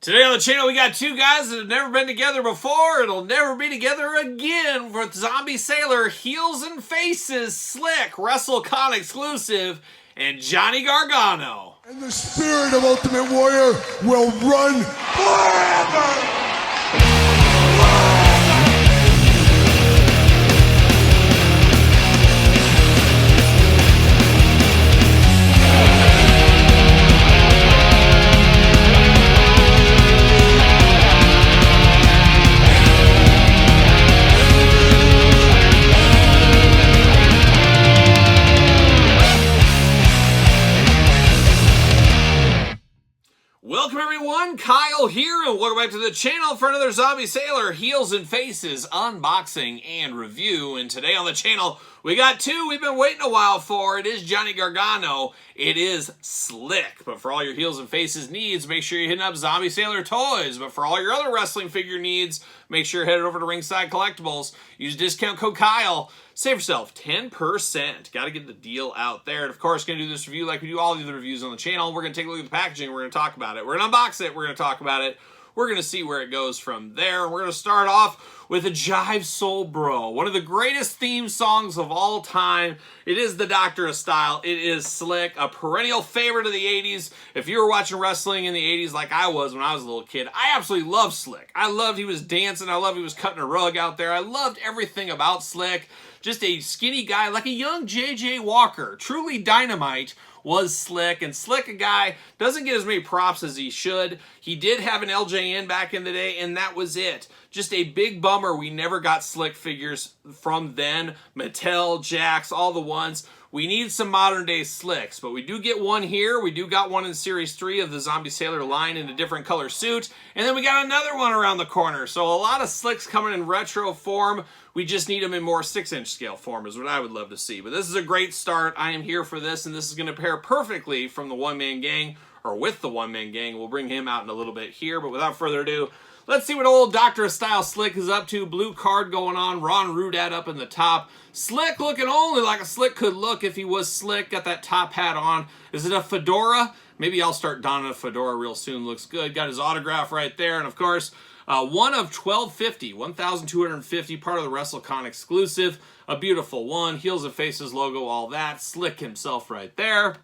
Today on the channel, we got two guys that have never been together before. It'll never be together again with Zombie Sailor, Heels and Faces, Slick, WrestleCon exclusive, and Johnny Gargano. And the spirit of Ultimate Warrior will run forever! Welcome everyone, Kyle here, and welcome back to the channel for another Zombie Sailor Heels and Faces unboxing and review. And today on the channel, we got two we've been waiting a while for. It is Johnny Gargano, it is Slick. But for all your Heels and Faces needs, make sure you're hitting up Zombie Sailor Toys. But for all your other wrestling figure needs, make sure you're headed over to Ringside Collectibles. Use discount code Kyle. Save yourself 10%. Got to get the deal out there. And of course, going to do this review like we do all the other reviews on the channel. We're going to take a look at the packaging. We're going to talk about it. We're going to unbox it. We're going to talk about it. We're going to see where it goes from there. We're going to start off with a Jive Soul Bro, one of the greatest theme songs of all time. It is the Doctor of Style. It is Slick, a perennial favorite of the 80s. If you were watching wrestling in the 80s like I was when I was a little kid, I absolutely loved Slick. I loved he was dancing. I loved he was cutting a rug out there. I loved everything about Slick. Just a skinny guy, like a young J.J. Walker. Truly dynamite was Slick. And Slick, a guy, doesn't get as many props as he should. He did have an LJN back in the day, and that was it. Just a big bummer we never got Slick figures from then. Mattel, Jakks, all the ones. We need some modern day Slicks, but we do get one here. We do got one in Series 3 of the Zombie Sailor line in a different color suit. And then we got another one around the corner. So a lot of Slicks coming in retro form. We just need them in more 6-inch scale form is what I would love to see. But this is a great start. I am here for this, and this is going to pair perfectly from the one-man gang, or with the one-man gang. We'll bring him out in a little bit here, but without further ado, let's see what old Doctor of Style Slick is up to. Blue card going on. Ron Rudat up in the top. Slick looking only like a Slick could look if he was Slick. Got that top hat on. Is it a fedora? Maybe I'll start donning a fedora real soon. Looks good. Got his autograph right there. And of course, one of 1,250, 1,250, part of the WrestleCon exclusive. A beautiful one. Heels and Faces logo, all that. Slick himself right there.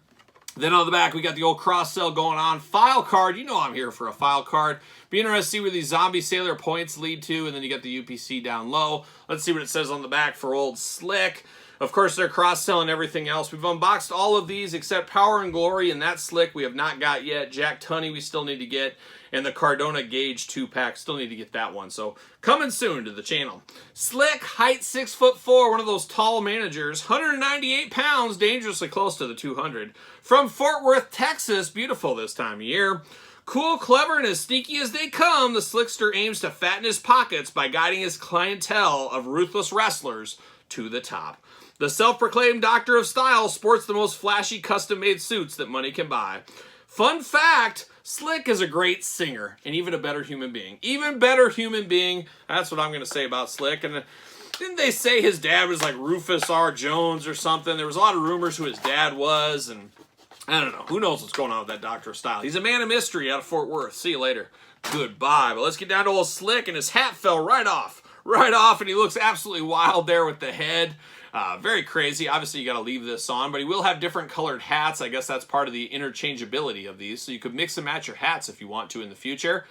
Then on the back, we got the old cross-sell going on. File card. You know I'm here for a file card. Be interested to see where these Zombie Sailor points lead to, and then you got the UPC down low. Let's see what it says on the back for old Slick. Of course, they're cross-selling everything else. We've unboxed all of these except Power and Glory, and that Slick we have not got yet. Jack Tunney we still need to get, and the Cardona Gauge 2-pack, still need to get that one. So, coming soon to the channel. Slick, height 6'4", one of those tall managers, 198 pounds, dangerously close to the 200. From Fort Worth, Texas, beautiful this time of year. Cool, clever, and as sneaky as they come, the Slickster aims to fatten his pockets by guiding his clientele of ruthless wrestlers to the top. The self-proclaimed Doctor of Style sports the most flashy custom-made suits that money can buy. Fun fact, Slick is a great singer and even a better human being. Even better human being. That's what I'm going to say about Slick. And didn't they say his dad was like Rufus R. Jones or something? There was a lot of rumors who his dad was, and I don't know. Who knows what's going on with that Doctor of Style? He's a man of mystery out of Fort Worth. See you later. Goodbye. But let's get down to old Slick, and his hat fell right off. Right off, and he looks absolutely wild there with the head. Very crazy. Obviously, you got to leave this on, but he will have different colored hats. I guess that's part of the interchangeability of these, so you could mix and match your hats if you want to in the future.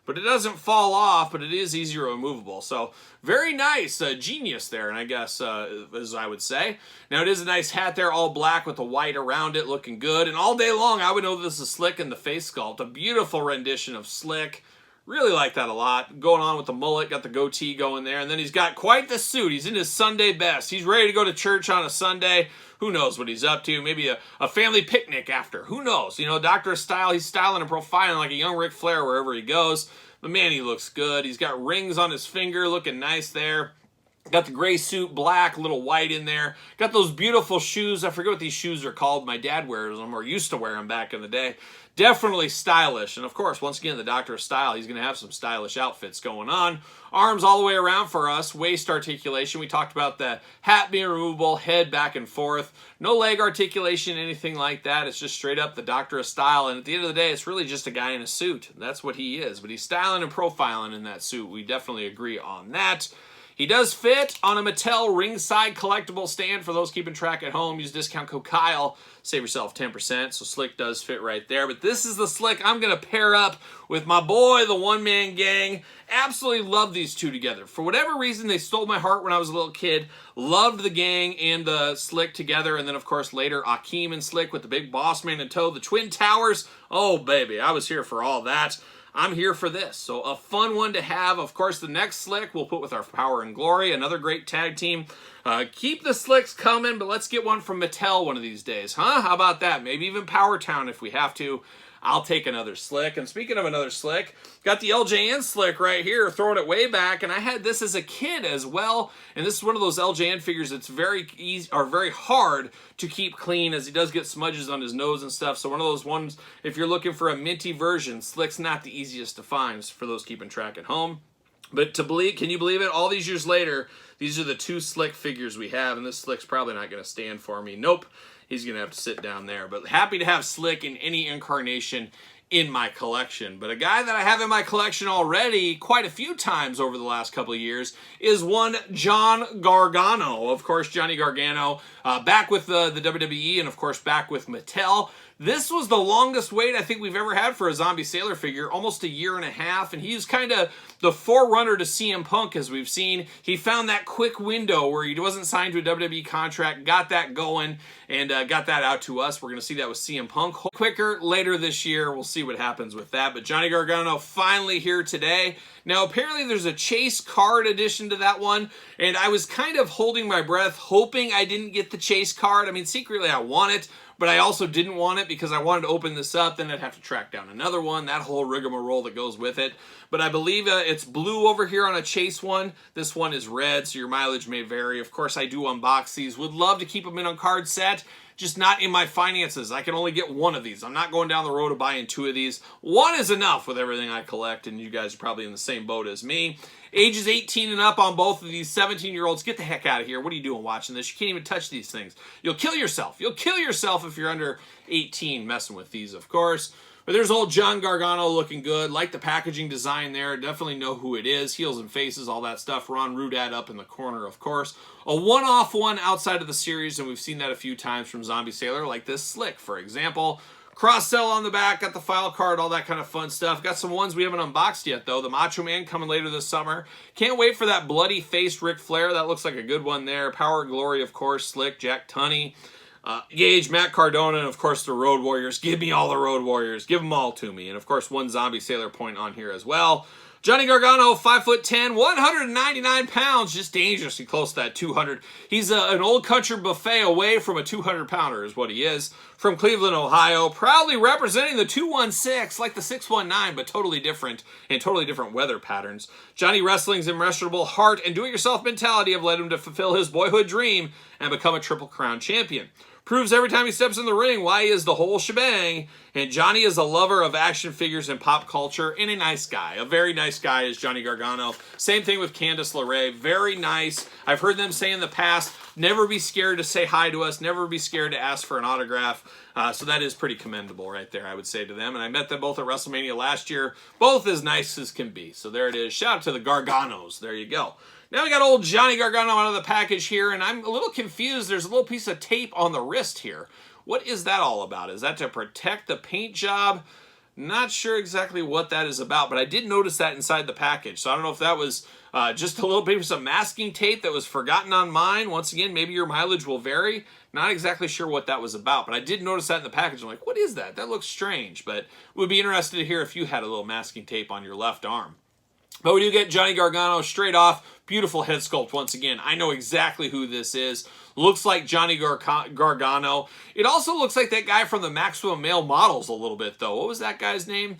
But it doesn't fall off, but it is easier removable. So, very nice. Genius there, and I guess, as I would say. Now, it is a nice hat there, all black with the white around it, looking good. And all day long, I would know this is Slick in the face sculpt. A beautiful rendition of Slick. Really like that a lot. Going on with the mullet, got the goatee going there. And then he's got quite the suit. He's in his Sunday best. He's ready to go to church on a Sunday. Who knows what he's up to? Maybe a family picnic after. Who knows? You know, Doctor of Style, he's styling and profiling like a young Ric Flair wherever he goes. But man, he looks good. He's got rings on his finger, looking nice there. Got the gray suit, black, a little white in there. Got those beautiful shoes. I forget what these shoes are called. My dad wears them, or used to wear them back in the day. Definitely stylish. And of course, once again, the Doctor of Style, he's going to have some stylish outfits going on. Arms all the way around for us. Waist articulation. We talked about the hat being removable, head back and forth. No leg articulation, anything like that. It's just straight up the Doctor of Style. And at the end of the day, it's really just a guy in a suit. That's what he is. But he's styling and profiling in that suit. We definitely agree on that. He does fit on a Mattel ringside collectible stand. For those keeping track at home, use discount code Kyle. Save yourself 10%. So Slick does fit right there. But this is the Slick I'm going to pair up with my boy, the one-man gang. Absolutely love these two together. For whatever reason, they stole my heart when I was a little kid. Loved the gang and the Slick together. And then, of course, later, Akeem and Slick with the big boss man in tow. The Twin Towers. Oh, baby. I was here for all that. I'm here for this. So a fun one to have. Of course, the next Slick we'll put with our Power and Glory. Another great tag team. Keep the Slicks coming, but let's get one from Mattel one of these days. Huh? How about that? Maybe even Power Town if we have to. I'll take another Slick. And speaking of another Slick, got the LJN Slick right here, throwing it way back. And I had this as a kid as well. And this is one of those LJN figures that's very easy or very hard to keep clean, as he does get smudges on his nose and stuff. So one of those ones, if you're looking for a minty version, Slick's not the easiest to find for those keeping track at home. But can you believe it? All these years later, these are the two Slick figures we have. And this Slick's probably not going to stand for me. Nope. He's going to have to sit down there. But happy to have Slick in any incarnation in my collection. But a guy that I have in my collection already quite a few times over the last couple of years is one John Gargano. Of course, Johnny Gargano, back with the WWE and, of course, back with Mattel. This was the longest wait I think we've ever had for a Zombie Sailor figure, almost a year and a half, and he's kind of the forerunner to CM Punk, as we've seen. He found that quick window where he wasn't signed to a WWE contract, got that going, and got that out to us. We're going to see that with CM Punk quicker later this year. We'll see what happens with that, but Johnny Gargano finally here today. Now, apparently there's a chase card addition to that one, and I was kind of holding my breath, hoping I didn't get the chase card. I mean, secretly I want it, but I also didn't want it because I wanted to open this up. Then I'd have to track down another one, that whole rigmarole that goes with it. But I believe it's blue over here on a chase one. This one is red, so your mileage may vary. Of course, I do unbox these. Would love to keep them in on card set, just not in my finances. I can only get one of these. I'm not going down the road of buying two of these. One is enough with everything I collect, and you guys are probably in the same boat as me. Ages 18 and up on both of these. 17-year-olds, get the heck out of here. What are you doing watching this? You can't even touch these things. You'll kill yourself. You'll kill yourself if you're under 18 messing with these, of course. But there's old John Gargano looking good. Like the packaging design there. Definitely know who it is. Heels and faces, all that stuff. Ron Rudad up in the corner, of course. A one-off one outside of the series, and we've seen that a few times from Zombie Sailor, like this Slick, for example. Cross-sell on the back, got the file card, all that kind of fun stuff. Got some ones we haven't unboxed yet, though. The Macho Man coming later this summer. Can't wait for that bloody-faced Ric Flair. That looks like a good one there. Power and Glory, of course. Slick, Jack Tunney. Gage, Matt Cardona, and of course the Road Warriors. Give me all the Road Warriors. Give them all to me. And of course one Zombie Sailor point on here as well. Johnny Gargano, 5'10", 199 pounds, just dangerously close to that 200. He's an old country buffet away from a 200-pounder is what he is. From Cleveland, Ohio, proudly representing the 216, like the 619, but totally different, and totally different weather patterns. Johnny Wrestling's immeasurable heart and do-it-yourself mentality have led him to fulfill his boyhood dream and become a Triple Crown champion. Proves every time he steps in the ring why he is the whole shebang. And Johnny is a lover of action figures and pop culture and a nice guy. A very nice guy is Johnny Gargano. Same thing with Candice LeRae. Very nice. I've heard them say in the past, never be scared to say hi to us. Never be scared to ask for an autograph. So that is pretty commendable right there, I would say to them. And I met them both at WrestleMania last year. Both as nice as can be. So there it is. Shout out to the Garganos. There you go. Now we got old Johnny Gargano out of the package here, and I'm a little confused. There's a little piece of tape on the wrist here. What is that all about? Is that to protect the paint job? Not sure exactly what that is about, but I did notice that inside the package. So I don't know if that was just a little bit of some masking tape that was forgotten on mine. Once again, maybe your mileage will vary. Not exactly sure what that was about, but I did notice that in the package. I'm like, what is that? That looks strange, but would be interested to hear if you had a little masking tape on your left arm. But we do get Johnny Gargano straight off. Beautiful head sculpt once again. I know exactly who this is. Looks like Johnny Gargano. It also looks like that guy from the Maximum Male Models a little bit, though. What was that guy's name?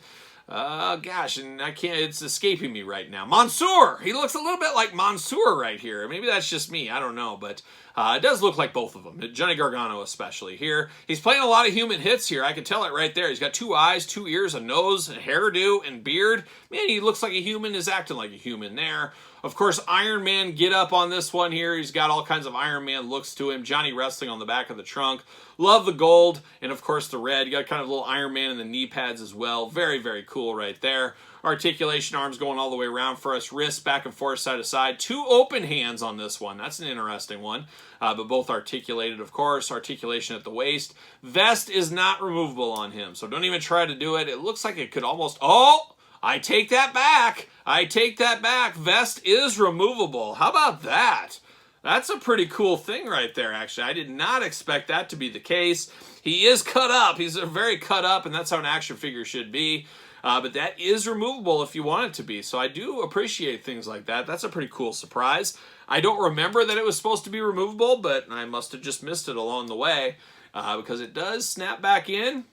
Gosh, and I can't, it's escaping me right now. Mansoor! He looks a little bit like Mansoor right here. Maybe that's just me, I don't know, but it does look like both of them. Johnny Gargano especially here. He's playing a lot of human hits here. I can tell it right there. He's got 2 eyes, 2 ears, a nose, a hairdo, and beard. Man, he looks like a human, is acting like a human there. Of course, Iron Man get up on this one here. He's got all kinds of Iron Man looks to him. Johnny wrestling on the back of the trunk. Love the gold, and of course the red. You got kind of a little Iron Man in the knee pads as well. Very, very cool right there. Articulation arms going all the way around for us. Wrists back and forth, side to side. 2 open hands on this one. That's an interesting one. But both articulated, of course. Articulation at the waist. Vest is not removable on him, so don't even try to do it. It looks like it could almost... Oh! I take that back. I take that back. Vest is removable. How about that? That's a pretty cool thing right there, actually. I did not expect that to be the case. He is cut up. He's very cut up, and that's how an action figure should be. But that is removable if you want it to be. So I do appreciate things like that. That's a pretty cool surprise. I don't remember that it was supposed to be removable, but I must have just missed it along the way because it does snap back in.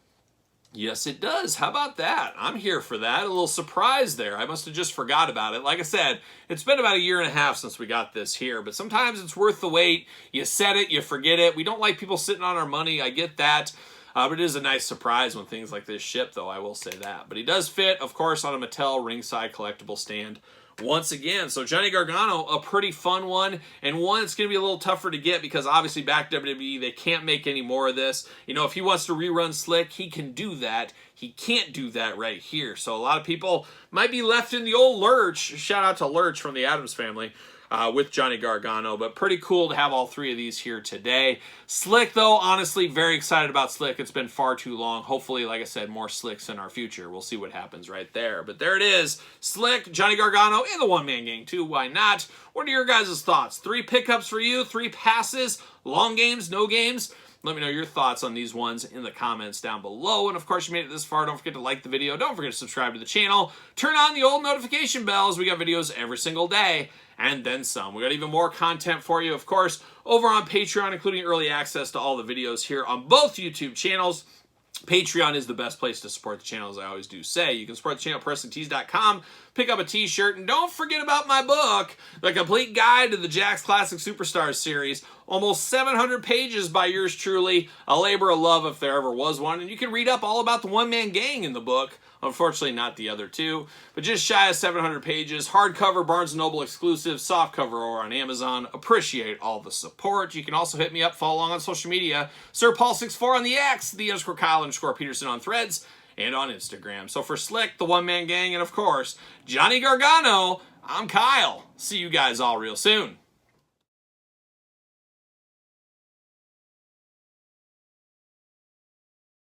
Yes, it does. How about that? I'm here for that. A little surprise there. I must have just forgot about it. Like I said, it's been about 1.5 years since we got this here, but sometimes it's worth the wait. You set it, you forget it. We don't like people sitting on our money. I get that. But it is a nice surprise when things like this ship, though. I will say that. But he does fit, of course, on a Mattel ringside collectible stand once again. So Johnny Gargano, a pretty fun one, and one that's going to be a little tougher to get because obviously back to WWE, they can't make any more of this. You know, if he wants to rerun Slick, he can do that. He can't do that right here. So a lot of people might be left in the old lurch. Shout out to Lurch from the Addams Family. With Johnny Gargano, but pretty cool to have all 3 of these here today. Slick, though, honestly, very excited about Slick. It's been far too long. Hopefully, like I said, more Slicks in our future. We'll see what happens right there. But there it is. Slick, Johnny Gargano, and the one-man gang, too. Why not? What are your guys' thoughts? 3 pickups for you, 3 passes, long games, no games? Let me know your thoughts on these ones in the comments down below. And of course, you made it this far. Don't forget to like the video. Don't forget to subscribe to the channel. Turn on the old notification bells. We got videos every single day and then some. We got even more content for you, of course, over on Patreon, including early access to all the videos here on both YouTube channels. Patreon is the best place to support the channel, as I always do say. You can support the channel at PetersonTees.com, pick up a t-shirt, and don't forget about my book, The Complete Guide to the Jakks Classic Superstars series. Almost 700 pages by yours truly, a labor of love if there ever was one. And you can read up all about the one-man gang in the book. Unfortunately, not the other 2, but just shy of 700 pages. Hardcover, Barnes & Noble exclusive, softcover over on Amazon. Appreciate all the support. You can also hit me up, follow along on social media. Sir Paul64 on the X, _Kyle_Peterson on Threads, and on Instagram. So for Slick, the one-man gang, and of course, Johnny Gargano, I'm Kyle. See you guys all real soon.